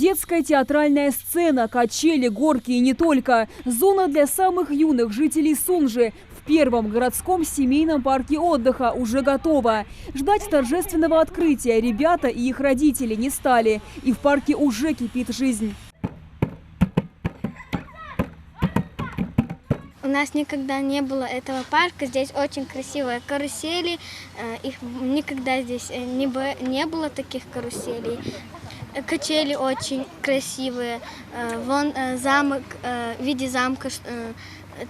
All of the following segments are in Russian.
Детская театральная сцена, качели, горки и не только. Зона для самых юных жителей Сунжи в первом городском семейном парке отдыха уже готова. Ждать торжественного открытия ребята и их родители не стали. И в парке уже кипит жизнь. У нас никогда не было этого парка. Здесь очень красивые карусели. Их никогда здесь не было таких каруселей. Качели очень красивые. Вон замок в виде замка,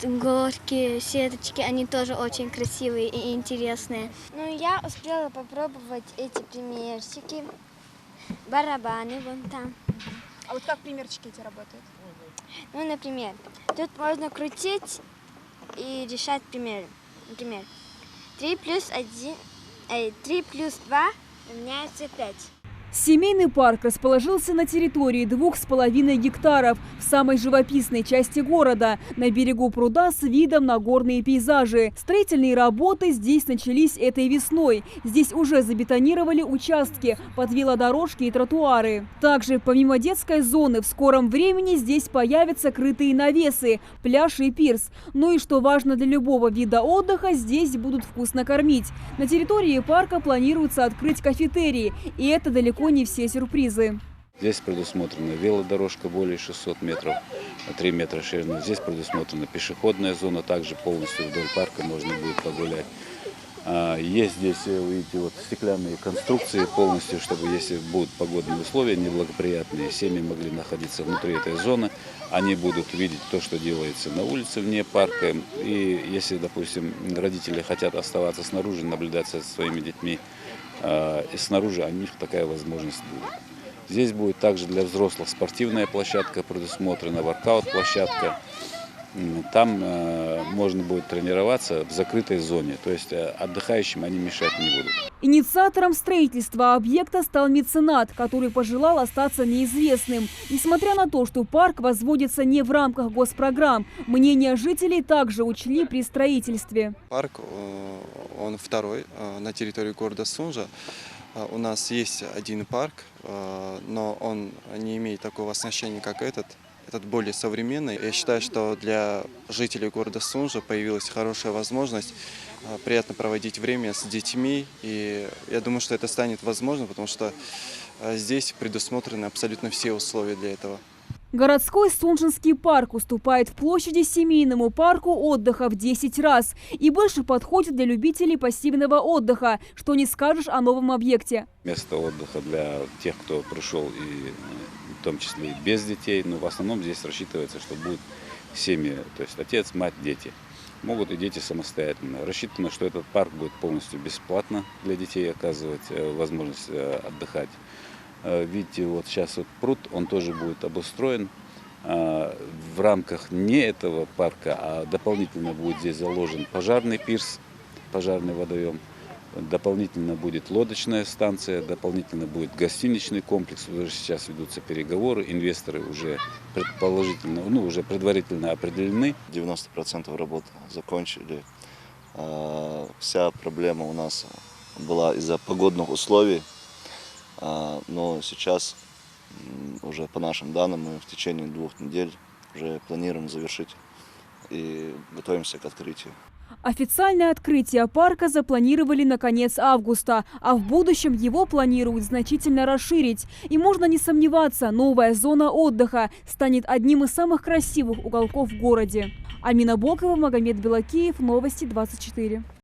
горки, сеточки, они тоже очень красивые и интересные. Ну, я успела попробовать эти примерчики, барабаны вон там. А вот как примерчики эти работают? Ну, например, тут можно крутить и решать примеры. Например, 3 плюс 2 равняется 5. Семейный парк расположился на территории 2,5 гектаров в самой живописной части города, на берегу пруда с видом на горные пейзажи. Строительные работы здесь начались этой весной. Здесь уже забетонировали участки под велодорожки и тротуары. Также, помимо детской зоны, в скором времени здесь появятся крытые навесы, пляж и пирс. Ну и что важно для любого вида отдыха, здесь будут вкусно кормить. На территории парка планируется открыть кафетерии, и это далеко не все сюрпризы. Здесь предусмотрена велодорожка более 600 метров, 3 метра ширина. Здесь предусмотрена пешеходная зона, также полностью вдоль парка можно будет погулять. Есть здесь, видите, вот стеклянные конструкции полностью, чтобы если будут погодные условия неблагоприятные, семьи могли находиться внутри этой зоны. Они будут видеть то, что делается на улице вне парка. И если, допустим, родители хотят оставаться снаружи, наблюдать за своими детьми, и снаружи, у них такая возможность будет. Здесь будет также для взрослых спортивная площадка предусмотрена, воркаут-площадка. Там можно будет тренироваться в закрытой зоне, то есть отдыхающим они мешать не будут. Инициатором строительства объекта стал меценат, который пожелал остаться неизвестным. Несмотря на то, что парк возводится не в рамках госпрограмм, мнение жителей также учли при строительстве. Парк, он второй на территории города Сунжа. У нас есть один парк, но он не имеет такого оснащения, как этот. Этот более современный. Я считаю, что для жителей города Сунжа появилась хорошая возможность приятно проводить время с детьми. И я думаю, что это станет возможным, потому что здесь предусмотрены абсолютно все условия для этого. Городской Сунжинский парк уступает в площади семейному парку отдыха в 10 раз и больше подходит для любителей пассивного отдыха, что не скажешь о новом объекте. Место отдыха для тех, кто пришел, и в том числе и без детей, но в основном здесь рассчитывается, что будут семьи, то есть отец, мать, дети. Могут и дети самостоятельно. Рассчитано, что этот парк будет полностью бесплатно для детей оказывать возможность отдыхать. Видите, вот сейчас вот пруд, он тоже будет обустроен в рамках не этого парка, а дополнительно будет здесь заложен пожарный пирс, пожарный водоем, дополнительно будет лодочная станция, дополнительно будет гостиничный комплекс. Уже сейчас ведутся переговоры, инвесторы уже предположительно, уже предварительно определены. 90% работ закончили. Вся проблема у нас была из-за погодных условий. Но сейчас, уже по нашим данным, мы в течение 2 недель уже планируем завершить и готовимся к открытию. Официальное открытие парка запланировали на конец августа, а в будущем его планируют значительно расширить. И можно не сомневаться, новая зона отдыха станет одним из самых красивых уголков в городе. Амина Бокова, Магомед Белакиев, Новости 24.